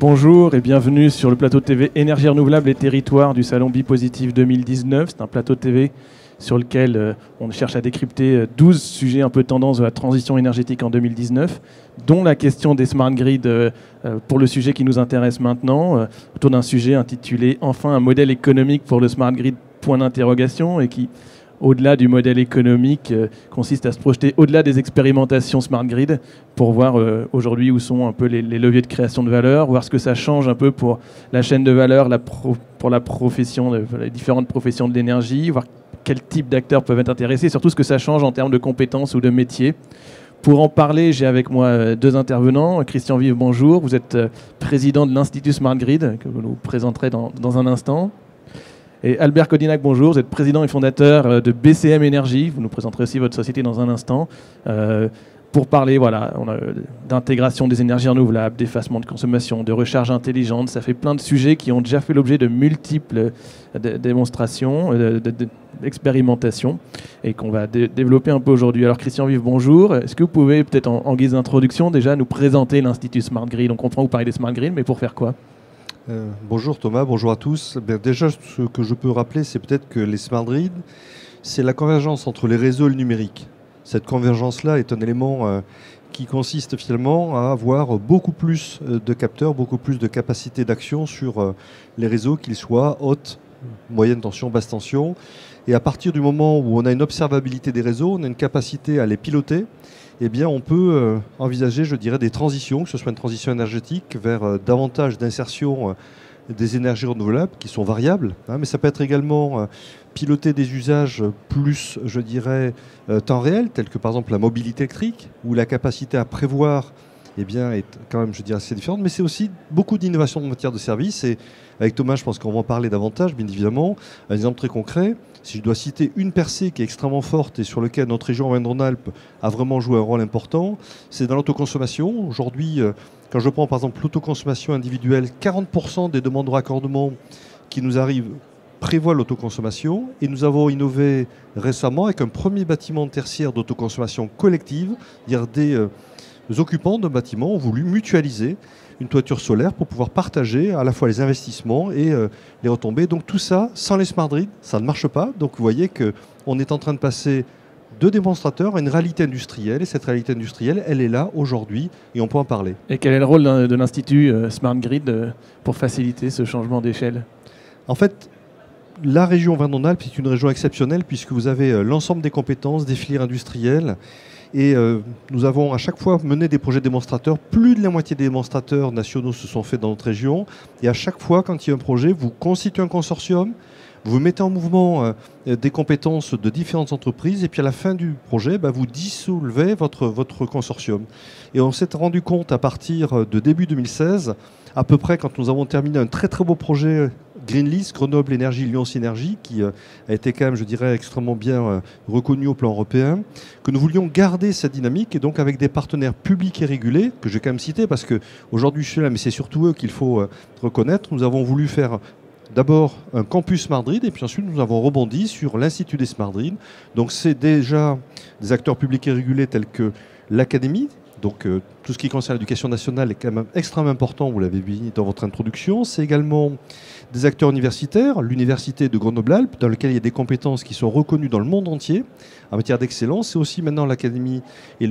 Bonjour et bienvenue sur le plateau de TV Énergie renouvelable et territoires du Salon Bipositif 2019. C'est un plateau de TV sur lequel on cherche à décrypter 12 sujets un peu tendance de la transition énergétique en 2019, dont la question des smart grids pour le sujet qui nous intéresse maintenant, autour d'un sujet intitulé « Enfin un modèle économique pour le smart grid ?» point d'interrogation, et qui, au-delà du modèle économique, consiste à se projeter au-delà des expérimentations smart grid pour voir aujourd'hui où sont un peu les leviers de création de valeur, voir ce que ça change un peu pour la chaîne de valeur, pour la profession, les différentes professions de l'énergie, voir quel type d'acteurs peuvent être intéressés, surtout ce que ça change en termes de compétences ou de métiers. Pour en parler, j'ai avec moi deux intervenants. Christian Vive, bonjour. Vous êtes président de l'Institut Smart Grid, que vous nous présenterez dans un instant. Et Albert Codinac, bonjour. Vous êtes président et fondateur de BCM Énergie. Vous nous présenterez aussi votre société dans un instant. Pour parler d'intégration des énergies renouvelables, d'effacement de consommation, de recharge intelligente. Ça fait plein de sujets qui ont déjà fait l'objet de multiples démonstrations, d'expérimentations, et qu'on va développer un peu aujourd'hui. Alors Christian Vive, bonjour. Est-ce que vous pouvez peut-être en guise d'introduction déjà nous présenter l'Institut Smart Grid? On comprend que vous parlez des Smart Grid, mais pour faire quoi? Bonjour Thomas, bonjour à tous. Déjà, ce que je peux rappeler, c'est peut-être que les smart grids, c'est la convergence entre les réseaux et le numérique. Cette convergence-là est un élément qui consiste finalement à avoir beaucoup plus de capteurs, beaucoup plus de capacité d'action sur les réseaux, qu'ils soient haute, moyenne tension, basse tension. Et à partir du moment où on a une observabilité des réseaux, on a une capacité à les piloter, eh bien, on peut envisager, je dirais, des transitions, que ce soit une transition énergétique vers davantage d'insertion des énergies renouvelables qui sont variables, mais ça peut être également piloter des usages plus, je dirais, temps réel, tels que par exemple la mobilité électrique, où la capacité à prévoir eh bien, est quand même, je dirais, assez différente. Mais c'est aussi beaucoup d'innovation en matière de services. Et avec Thomas, je pense qu'on va en parler davantage, bien évidemment. Un exemple très concret, si je dois citer une percée qui est extrêmement forte et sur laquelle notre région Auvergne-Rhône-Alpes a vraiment joué un rôle important, c'est dans l'autoconsommation. Aujourd'hui, quand je prends par exemple l'autoconsommation individuelle, 40% des demandes de raccordement qui nous arrivent prévoient l'autoconsommation. Et nous avons innové récemment avec un premier bâtiment tertiaire d'autoconsommation collective, c'est-à-dire les occupants d'un bâtiment ont voulu mutualiser une toiture solaire pour pouvoir partager à la fois les investissements et les retombées. Donc tout ça, sans les smart grids, ça ne marche pas. Donc vous voyez qu'on est en train de passer de démonstrateurs à une réalité industrielle. Et cette réalité industrielle, elle est là aujourd'hui et on peut en parler. Et quel est le rôle de l'Institut Smart Grid pour faciliter ce changement d'échelle? En fait, la région Auvergne-Rhône-Alpes est une région exceptionnelle puisque vous avez l'ensemble des compétences, des filières industrielles. Et nous avons à chaque fois mené des projets démonstrateurs. Plus de la moitié des démonstrateurs nationaux se sont faits dans notre région. Et à chaque fois, quand il y a un projet, vous constituez un consortium, vous mettez en mouvement des compétences de différentes entreprises. Et puis à la fin du projet, vous dissolvez votre consortium. Et on s'est rendu compte à partir de début 2016, à peu près quand nous avons terminé un très très beau projet Greenlist, Grenoble Énergie, Lyon Synergie, qui a été quand même, je dirais, extrêmement bien reconnu au plan européen, que nous voulions garder cette dynamique et donc avec des partenaires publics et régulés, que je vais quand même citer parce qu'aujourd'hui je suis là, mais c'est surtout eux qu'il faut reconnaître. Nous avons voulu faire d'abord un campus Smart Grid et puis ensuite nous avons rebondi sur l'Institut des Smart Grid. Donc c'est déjà des acteurs publics et régulés tels que l'Académie. Donc tout ce qui concerne l'éducation nationale est quand même extrêmement important, vous l'avez vu dans votre introduction. C'est également des acteurs universitaires, l'Université de Grenoble-Alpes, dans laquelle il y a des compétences qui sont reconnues dans le monde entier en matière d'excellence. C'est aussi maintenant l'Académie et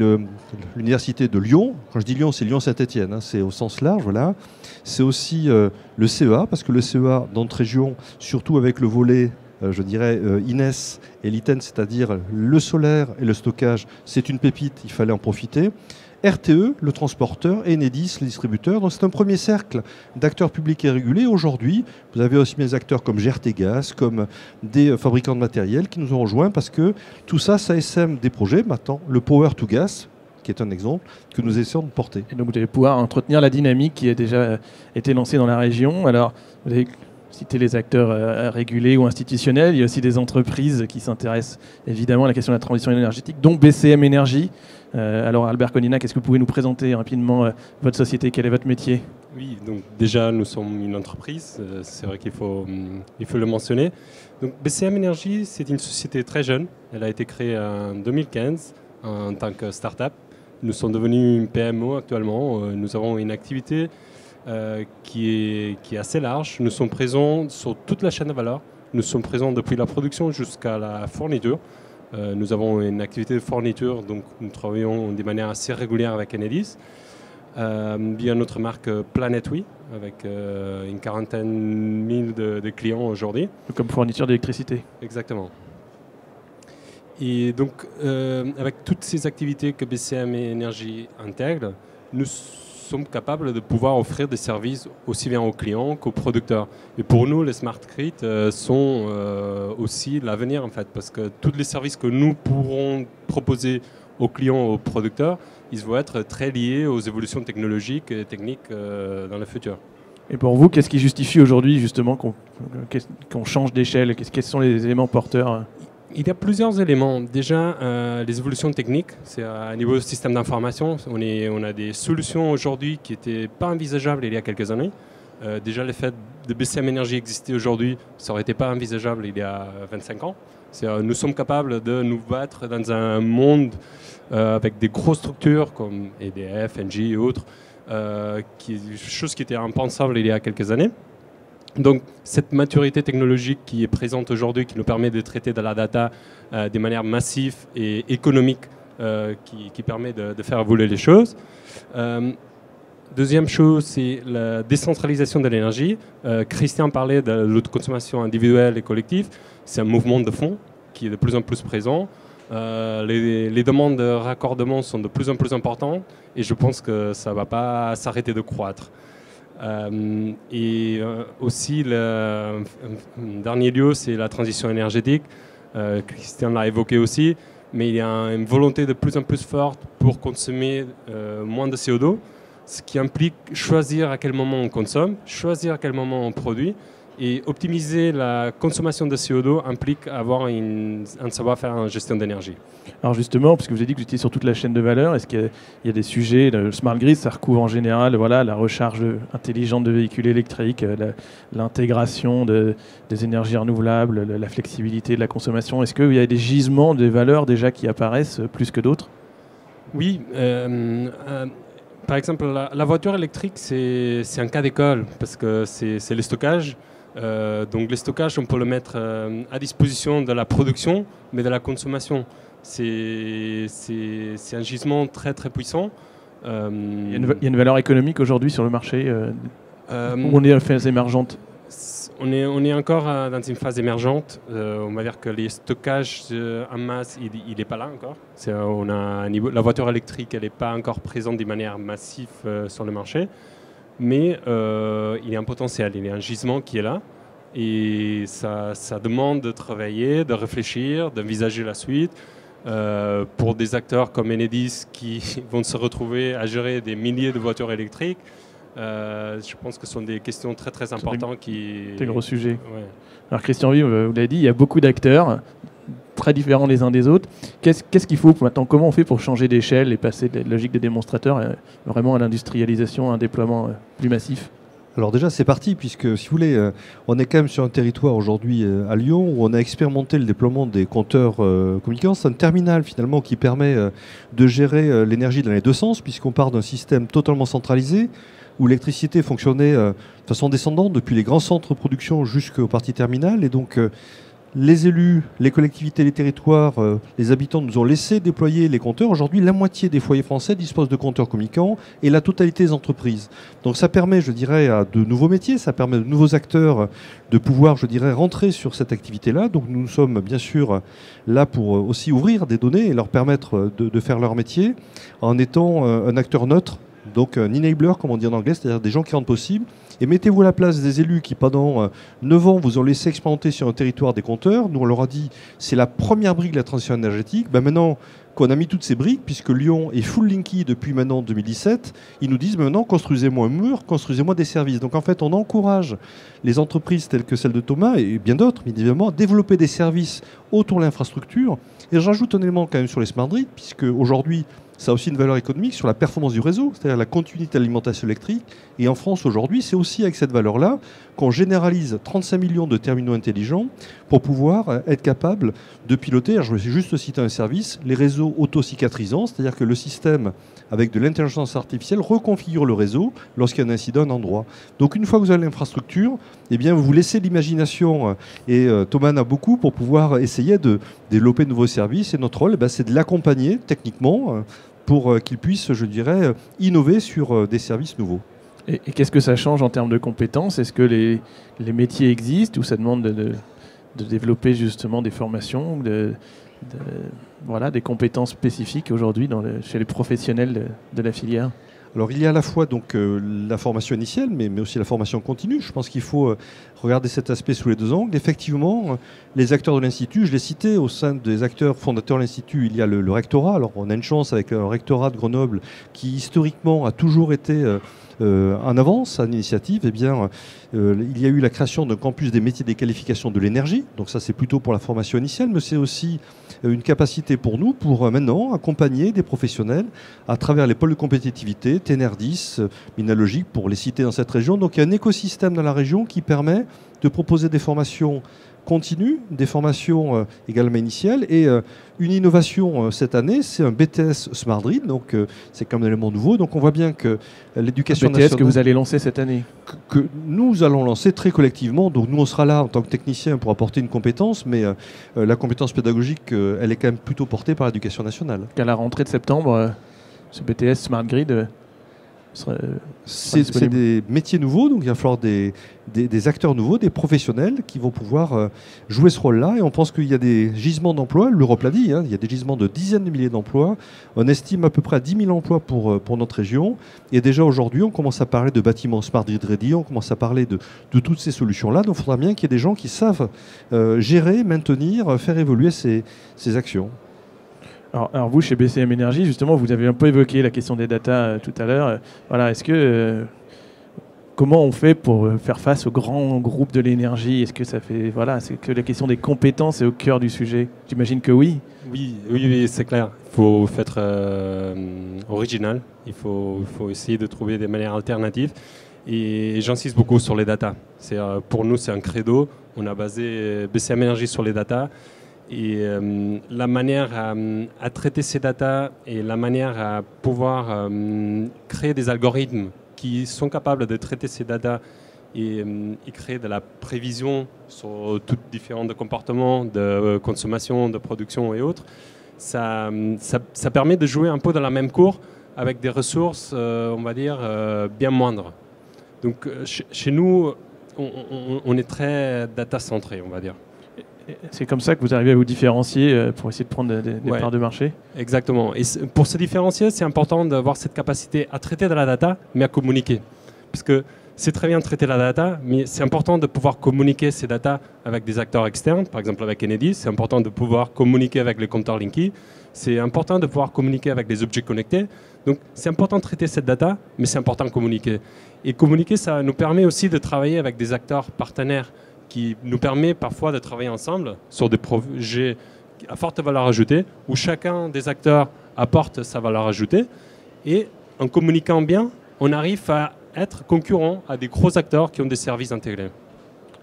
l'Université de Lyon. Quand je dis Lyon, c'est Lyon-Saint-Étienne, c'est au sens large. Voilà. C'est aussi le CEA, parce que le CEA, dans notre région, surtout avec le volet je dirais INES et l'ITEN, c'est-à-dire le solaire et le stockage, c'est une pépite, il fallait en profiter. RTE, le transporteur, et Enedis, le distributeur. Donc c'est un premier cercle d'acteurs publics et régulés. Aujourd'hui, vous avez aussi des acteurs comme GRT Gaz, comme des fabricants de matériel qui nous ont rejoints parce que tout ça, ça essaime des projets. Maintenant, le Power to Gas, qui est un exemple que nous essayons de porter. Et donc vous allez pouvoir entretenir la dynamique qui a déjà été lancée dans la région. Alors, vous avez citer les acteurs régulés ou institutionnels. Il y a aussi des entreprises qui s'intéressent évidemment à la question de la transition énergétique, dont BCM Énergie. Alors Albert Codinac, est-ce que vous pouvez nous présenter rapidement votre société? Quel est votre métier? Oui, donc déjà nous sommes une entreprise, c'est vrai qu'il faut le mentionner. Donc BCM Énergie, c'est une société très jeune. Elle a été créée en 2015 en tant que start-up. Nous sommes devenus une PME actuellement. Nous avons une activité qui est assez large. Nous sommes présents sur toute la chaîne de valeur. Nous sommes présents depuis la production jusqu'à la fourniture. Nous avons une activité de fourniture, donc nous travaillons de manière assez régulière avec Enedis. Via notre marque Planet Oui, avec une quarantaine de clients aujourd'hui. Comme fourniture d'électricité. Exactement. Et donc, avec toutes ces activités que BCM Énergie intègre, nous sommes capables de pouvoir offrir des services aussi bien aux clients qu'aux producteurs. Et pour nous, les smart grids sont aussi l'avenir, en fait, parce que tous les services que nous pourrons proposer aux clients, aux producteurs, ils vont être très liés aux évolutions technologiques et techniques dans le futur. Et pour vous, qu'est-ce qui justifie aujourd'hui justement qu'on change d'échelle? Quels sont les éléments porteurs? Il y a plusieurs éléments. Déjà, les évolutions techniques, c'est à niveau système d'information. On a des solutions aujourd'hui qui n'étaient pas envisageables il y a quelques années. Déjà, le fait de BCM Énergie exister aujourd'hui, ça n'aurait été pas envisageable il y a 25 ans. Nous sommes capables de nous battre dans un monde avec des grosses structures comme EDF, Engie et autres, chose qui était impensable il y a quelques années. Donc cette maturité technologique qui est présente aujourd'hui, qui nous permet de traiter de la data de manière massive et économique, qui permet de faire évoluer les choses. Deuxième chose, c'est la décentralisation de l'énergie. Christian parlait de l'autoconsommation individuelle et collective. C'est un mouvement de fond qui est de plus en plus présent. Les demandes de raccordement sont de plus en plus importantes et je pense que ça ne va pas s'arrêter de croître. Aussi, le dernier lieu, c'est la transition énergétique. Christian l'a évoqué aussi, mais il y a une volonté de plus en plus forte pour consommer moins de CO2, ce qui implique choisir à quel moment on consomme, choisir à quel moment on produit. Et optimiser la consommation de CO2 implique avoir un savoir-faire en gestion d'énergie. Alors justement, parce que vous avez dit que vous étiez sur toute la chaîne de valeur, est-ce qu'il y a des sujets, le smart grid, ça recouvre en général la recharge intelligente de véhicules électriques, l'intégration des énergies renouvelables, la flexibilité de la consommation. Est-ce qu'il y a des gisements, des valeurs déjà qui apparaissent plus que d'autres? Oui. Par exemple, la voiture électrique, c'est un cas d'école parce que c'est le stockage. Donc le stockage, on peut le mettre à disposition de la production, mais de la consommation. C'est un gisement très très puissant. Il y a une valeur économique aujourd'hui sur le marché où on est en phase émergente. On est encore dans une phase émergente. On va dire que les stockages en masse, il n'est pas là encore. La voiture électrique, elle n'est pas encore présente de manière massive sur le marché. Mais il y a un potentiel, il y a un gisement qui est là. Et ça demande de travailler, de réfléchir, d'envisager la suite. Pour des acteurs comme Enedis qui vont se retrouver à gérer des milliers de voitures électriques, je pense que ce sont des questions très très importantes des gros sujets. Ouais. Alors Christian Vives, vous l'avez dit, il y a beaucoup d'acteurs très différents les uns des autres. Qu'est-ce qu'il faut maintenant? Comment on fait pour changer d'échelle et passer de la logique des démonstrateurs vraiment à l'industrialisation, à un déploiement plus massif? Alors déjà, c'est parti, puisque, si vous voulez, on est quand même sur un territoire aujourd'hui à Lyon où on a expérimenté le déploiement des compteurs communicants. C'est un terminal, finalement, qui permet de gérer l'énergie dans les deux sens, puisqu'on part d'un système totalement centralisé, où l'électricité fonctionnait de façon descendante, depuis les grands centres de production jusqu'aux parties terminales. Et donc, les élus, les collectivités, les territoires, les habitants nous ont laissé déployer les compteurs. Aujourd'hui, la moitié des foyers français disposent de compteurs communicants et la totalité des entreprises. Donc ça permet, je dirais, à de nouveaux métiers, ça permet à de nouveaux acteurs de pouvoir, je dirais, rentrer sur cette activité-là. Donc nous sommes bien sûr là pour aussi ouvrir des données et leur permettre de faire leur métier en étant un acteur neutre. Donc un enabler, comme on dit en anglais, c'est-à-dire des gens qui rendent possible. Et mettez-vous à la place des élus qui, pendant 9 ans, vous ont laissé expérimenter sur un territoire des compteurs. Nous, on leur a dit, c'est la première brique de la transition énergétique. Ben maintenant qu'on a mis toutes ces briques, puisque Lyon est full linky depuis maintenant 2017, ils nous disent, maintenant, construisez-moi un mur, construisez-moi des services. Donc en fait, on encourage les entreprises telles que celle de Thomas et bien d'autres, bien évidemment, à développer des services autour de l'infrastructure. Et j'ajoute un élément quand même sur les smart grids, puisque aujourd'hui, ça a aussi une valeur économique sur la performance du réseau, c'est-à-dire la continuité de l'alimentation électrique. Et en France, aujourd'hui, c'est aussi avec cette valeur-là qu'on généralise 35 millions de terminaux intelligents pour pouvoir être capable de piloter, alors je vais juste citer un service, les réseaux auto-cicatrisants, c'est-à-dire que le système, avec de l'intelligence artificielle, reconfigure le réseau lorsqu'il y a un incident à un endroit. Donc une fois que vous avez l'infrastructure, eh bien, vous vous laissez l'imagination, et Thomas en a beaucoup pour pouvoir essayer de développer de nouveaux services. Et notre rôle, c'est de l'accompagner techniquement pour qu'il puisse, je dirais, innover sur des services nouveaux. Et qu'est-ce que ça change en termes de compétences? Est-ce que les métiers existent ou ça demande de développer justement des formations, voilà, des compétences spécifiques aujourd'hui chez les professionnels de la filière? Alors il y a à la fois donc, la formation initiale, mais aussi la formation continue. Je pense qu'il faut regarder cet aspect sous les deux angles. Effectivement, les acteurs de l'Institut, je l'ai cité, au sein des acteurs fondateurs de l'Institut, il y a le rectorat. Alors on a une chance avec un rectorat de Grenoble qui historiquement a toujours été en avance à l'initiative. Eh bien, il y a eu la création d'un campus des métiers des qualifications de l'énergie. Donc ça c'est plutôt pour la formation initiale, mais c'est aussi une capacité pour nous pour maintenant accompagner des professionnels à travers les pôles de compétitivité, TNR10, Minalogique, pour les citer dans cette région. Donc il y a un écosystème dans la région qui permet de proposer des formations continues, des formations également initiales. Et une innovation cette année, c'est un BTS Smart Grid, donc c'est comme un élément nouveau. Donc on voit bien que l'éducation nationale... BTS que vous allez lancer cette année, que nous allons lancer très collectivement. Donc nous, on sera là en tant que technicien pour apporter une compétence, mais la compétence pédagogique, elle est quand même plutôt portée par l'éducation nationale. qu'à la rentrée de septembre, ce BTS Smart Grid c'est des métiers nouveaux, donc il va falloir des acteurs nouveaux, des professionnels qui vont pouvoir jouer ce rôle-là. Et on pense qu'il y a des gisements d'emplois, l'Europe l'a dit, hein, il y a des gisements de dizaines de milliers d'emplois. On estime à peu près à 10 000 emplois pour notre région. Et déjà aujourd'hui, on commence à parler de bâtiments Smart Grid Ready, on commence à parler de toutes ces solutions-là. Donc il faudra bien qu'il y ait des gens qui savent gérer, maintenir, faire évoluer ces actions. Alors vous, chez BCM Énergie, justement, vous avez un peu évoqué la question des data tout à l'heure. Voilà, comment on fait pour faire face aux grands groupes de l'énergie? Est-ce que ça fait, voilà, c'est que la question des compétences est au cœur du sujet? J'imagine que oui. Oui, c'est clair. Il faut être original. Il faut essayer de trouver des manières alternatives. Et j'insiste beaucoup sur les data. Pour nous, c'est un credo. On a basé BCM Énergie sur les data. Et la manière à traiter ces data et la manière à pouvoir créer des algorithmes qui sont capables de traiter ces data et créer de la prévision sur tous différents comportements de consommation, de production et autres, ça permet de jouer un peu dans la même cour avec des ressources, on va dire, bien moindres. Donc chez nous, on est très data-centré, on va dire. C'est comme ça que vous arrivez à vous différencier pour essayer de prendre des parts de marché? Exactement. Et pour se différencier, c'est important d'avoir cette capacité à traiter de la data, mais à communiquer. Parce que c'est très bien de traiter la data, mais c'est important de pouvoir communiquer ces data avec des acteurs externes, par exemple avec Enedis. C'est important de pouvoir communiquer avec les compteurs Linky. C'est important de pouvoir communiquer avec les objets connectés. Donc c'est important de traiter cette data, mais c'est important de communiquer. Et communiquer, ça nous permet aussi de travailler avec des acteurs partenaires qui nous permet parfois de travailler ensemble sur des projets à forte valeur ajoutée, où chacun des acteurs apporte sa valeur ajoutée. Et en communiquant bien, on arrive à être concurrent à des gros acteurs qui ont des services intégrés.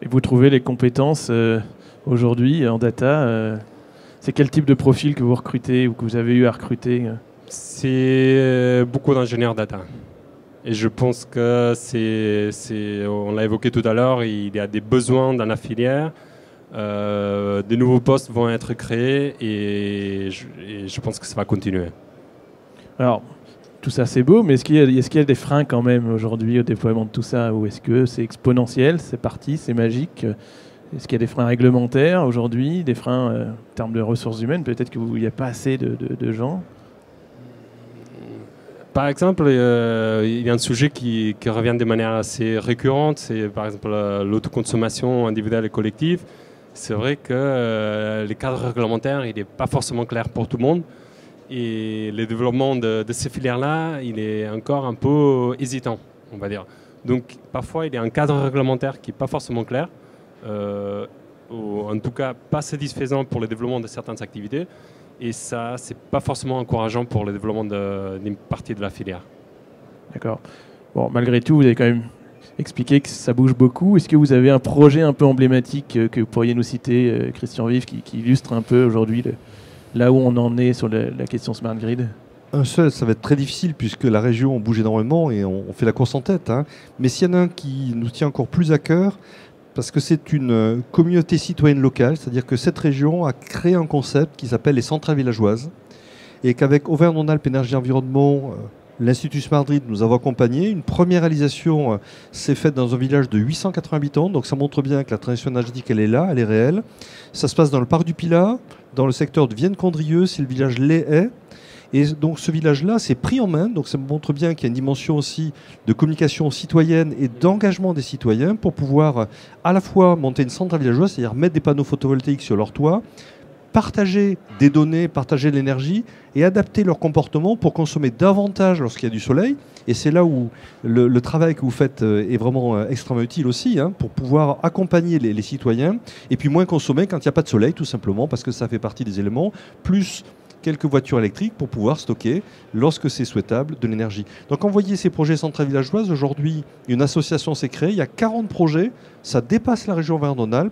Et vous trouvez les compétences aujourd'hui en data c'est quel type de profil que vous recrutez ou que vous avez eu à recruter? C'est beaucoup d'ingénieurs data. Et je pense que on l'a évoqué tout à l'heure, il y a des besoins dans la filière, des nouveaux postes vont être créés et je pense que ça va continuer. Alors, tout ça c'est beau, mais est-ce qu'il y a des freins quand même aujourd'hui au déploiement de tout ça? Ou est-ce que c'est exponentiel, c'est parti, c'est magique? Est-ce qu'il y a des freins réglementaires aujourd'hui, des freins en termes de ressources humaines? Peut-être qu'il n'y a pas assez de gens? Par exemple, il y a un sujet qui revient de manière assez récurrente, c'est par exemple l'autoconsommation individuelle et collective. C'est vrai que les cadres réglementaires, il n'est pas forcément clair pour tout le monde. Et le développement de ces filières-là, il est encore un peu hésitant, on va dire. Donc parfois, il y a un cadre réglementaire qui n'est pas forcément clair, ou en tout cas pas satisfaisant pour le développement de certaines activités. Et ça, c'est pas forcément encourageant pour le développement d'une partie de la filière. D'accord. Bon, malgré tout, vous avez quand même expliqué que ça bouge beaucoup. Est-ce que vous avez un projet un peu emblématique que vous pourriez nous citer, Christian Vives, qui illustre un peu aujourd'hui là où on en est sur la question Smart Grid? Un seul, ça va être très difficile puisque la région bouge énormément et on fait la course en tête. Hein. Mais s'il y en a un qui nous tient encore plus à cœur, parce que c'est une communauté citoyenne locale, c'est-à-dire que cette région a créé un concept qui s'appelle les centrales villageoises et qu'avec Auvergne-Rhône-Alpes Énergie Environnement, l'Institut Smart Grid nous avons accompagné. Une première réalisation s'est faite dans un village de 880 habitants, donc ça montre bien que la transition énergétique, elle est là, elle est réelle. Ça se passe dans le parc du Pilat, dans le secteur de Vienne-Condrieu, c'est le village Les Haies. Et donc ce village-là s'est pris en main, donc ça montre bien qu'il y a une dimension aussi de communication citoyenne et d'engagement des citoyens pour pouvoir à la fois monter une centrale villageoise, c'est-à-dire mettre des panneaux photovoltaïques sur leur toit, partager des données, partager de l'énergie et adapter leur comportement pour consommer davantage lorsqu'il y a du soleil. Et c'est là où le travail que vous faites est vraiment extrêmement utile aussi, hein, pour pouvoir accompagner les citoyens et puis moins consommer quand il n'y a pas de soleil, tout simplement, parce que ça fait partie des éléments, plus quelques voitures électriques pour pouvoir stocker, lorsque c'est souhaitable, de l'énergie. Donc envoyer ces projets centrales villageoises, aujourd'hui, une association s'est créée, il y a 40 projets, ça dépasse la région Auvergne-Rhône-Alpes,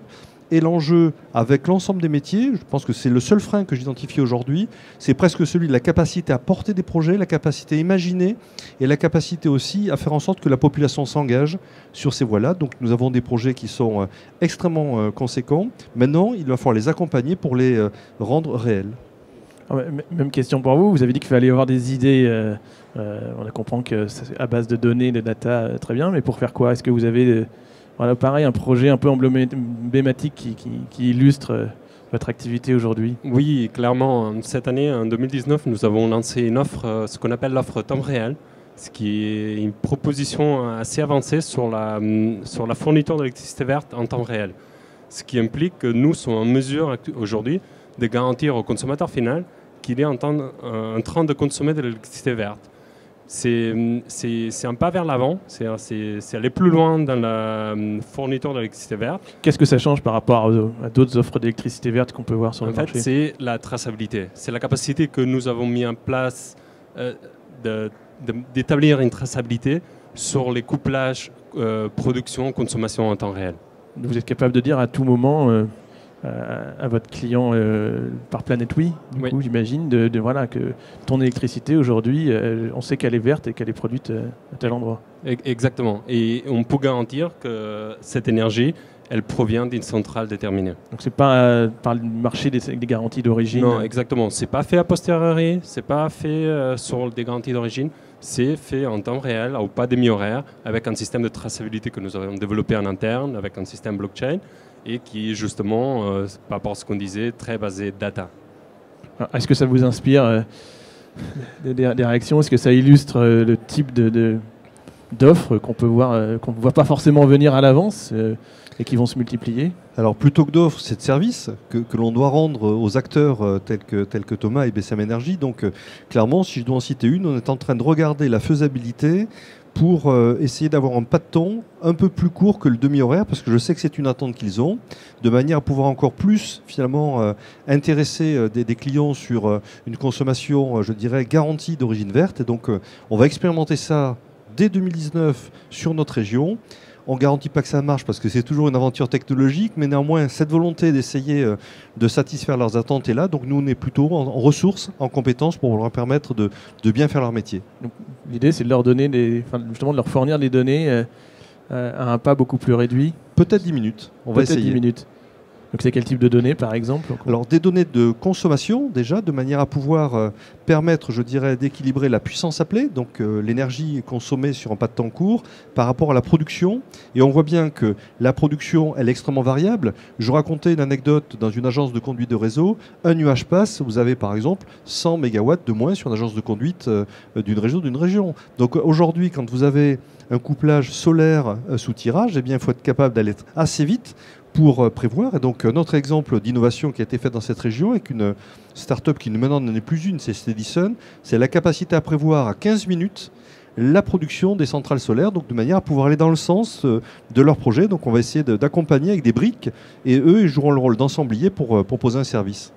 et l'enjeu avec l'ensemble des métiers, je pense que c'est le seul frein que j'identifie aujourd'hui, c'est presque celui de la capacité à porter des projets, la capacité à imaginer, et la capacité aussi à faire en sorte que la population s'engage sur ces voies-là. Donc nous avons des projets qui sont extrêmement conséquents. Maintenant, il va falloir les accompagner pour les rendre réels. Même question pour vous. Vous avez dit qu'il fallait avoir des idées. On comprend que c'est à base de données, de data, très bien. Mais pour faire quoi? Est-ce que vous avez, pareil, un projet un peu emblématique qui illustre votre activité aujourd'hui? Oui, clairement. Cette année, en 2019, nous avons lancé une offre, ce qu'on appelle l'offre temps réel, ce qui est une proposition assez avancée sur la fourniture d'électricité verte en temps réel. Ce qui implique que nous sommes en mesure aujourd'hui de garantir au consommateur final qu'il est en train de consommer de l'électricité verte. C'est un pas vers l'avant, c'est aller plus loin dans la fourniture d'électricité verte. Qu'est-ce que ça change par rapport à d'autres offres d'électricité verte qu'on peut voir sur le marché? En fait, c'est la traçabilité. C'est la capacité que nous avons mis en place d'établir une traçabilité sur les couplages production, consommation en temps réel. Vous êtes capable de dire à tout moment à votre client par Planète Oui, du coup, j'imagine, voilà, que ton électricité aujourd'hui, on sait qu'elle est verte et qu'elle est produite à tel endroit. Exactement. Et on peut garantir que cette énergie, elle provient d'une centrale déterminée. Donc c'est pas par le marché des garanties d'origine? Non, exactement. C'est pas fait a posteriori, c'est pas fait sur des garanties d'origine, c'est fait en temps réel, au pas demi-horaire, avec un système de traçabilité que nous avons développé en interne, avec un système blockchain, et qui est justement, par rapport à ce qu'on disait, très basé data. Alors, est-ce que ça vous inspire des réactions? Est-ce que ça illustre le type d'offres qu'on peut voir, qu'on ne voit pas forcément venir à l'avance et qui vont se multiplier? Alors plutôt que d'offres, c'est de services que l'on doit rendre aux acteurs tels que Thomas et BCM Energy. Donc clairement, si je dois en citer une, on est en train de regarder la faisabilité pour essayer d'avoir un pas de temps un peu plus court que le demi-horaire, parce que je sais que c'est une attente qu'ils ont, de manière à pouvoir encore plus finalement intéresser des clients sur une consommation, je dirais, garantie d'origine verte. Et donc on va expérimenter ça dès 2019 sur notre région. On ne garantit pas que ça marche parce que c'est toujours une aventure technologique, mais néanmoins, cette volonté d'essayer de satisfaire leurs attentes est là. Donc nous, on est plutôt en ressources, en compétences pour leur permettre de bien faire leur métier. L'idée, c'est de leur donner justement de leur fournir des données à un pas beaucoup plus réduit. Peut-être 10 minutes. On va essayer. 10 minutes. Donc c'est quel type de données, par exemple? Alors des données de consommation, déjà, de manière à pouvoir permettre, je dirais, d'équilibrer la puissance appelée, donc l'énergie consommée sur un pas de temps court, par rapport à la production. Et on voit bien que la production, elle est extrêmement variable. Je racontais une anecdote dans une agence de conduite de réseau. Un nuage passe, vous avez par exemple 100 MW de moins sur une agence de conduite d'une région. Donc aujourd'hui, quand vous avez un couplage solaire sous tirage, eh bien, il faut être capable d'aller assez vite pour prévoir. Et donc notre exemple d'innovation qui a été fait dans cette région avec une start-up qui maintenant n'en est plus une, c'est Edison, c'est la capacité à prévoir à 15 minutes la production des centrales solaires, donc de manière à pouvoir aller dans le sens de leur projet. Donc on va essayer d'accompagner avec des briques et eux ils joueront le rôle d'ensemblier pour proposer un service.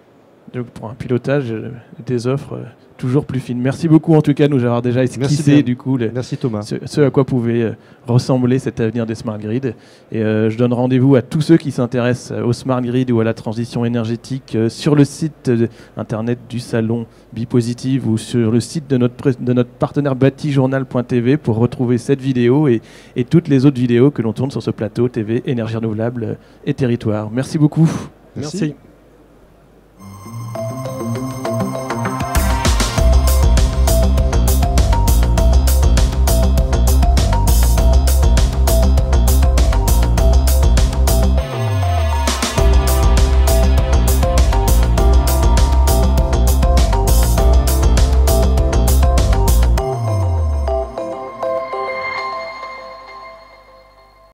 Donc, pour un pilotage des offres toujours plus fines. Merci beaucoup en tout cas de nous avoir déjà esquissé du coup Merci Thomas. ce à quoi pouvait ressembler cet avenir des smart grids. Et je donne rendez-vous à tous ceux qui s'intéressent aux smart grids ou à la transition énergétique sur le site internet du salon Bipositive ou sur le site de notre partenaire batijournal.tv pour retrouver cette vidéo et toutes les autres vidéos que l'on tourne sur ce plateau TV Énergie renouvelable et territoire. Merci beaucoup. Merci.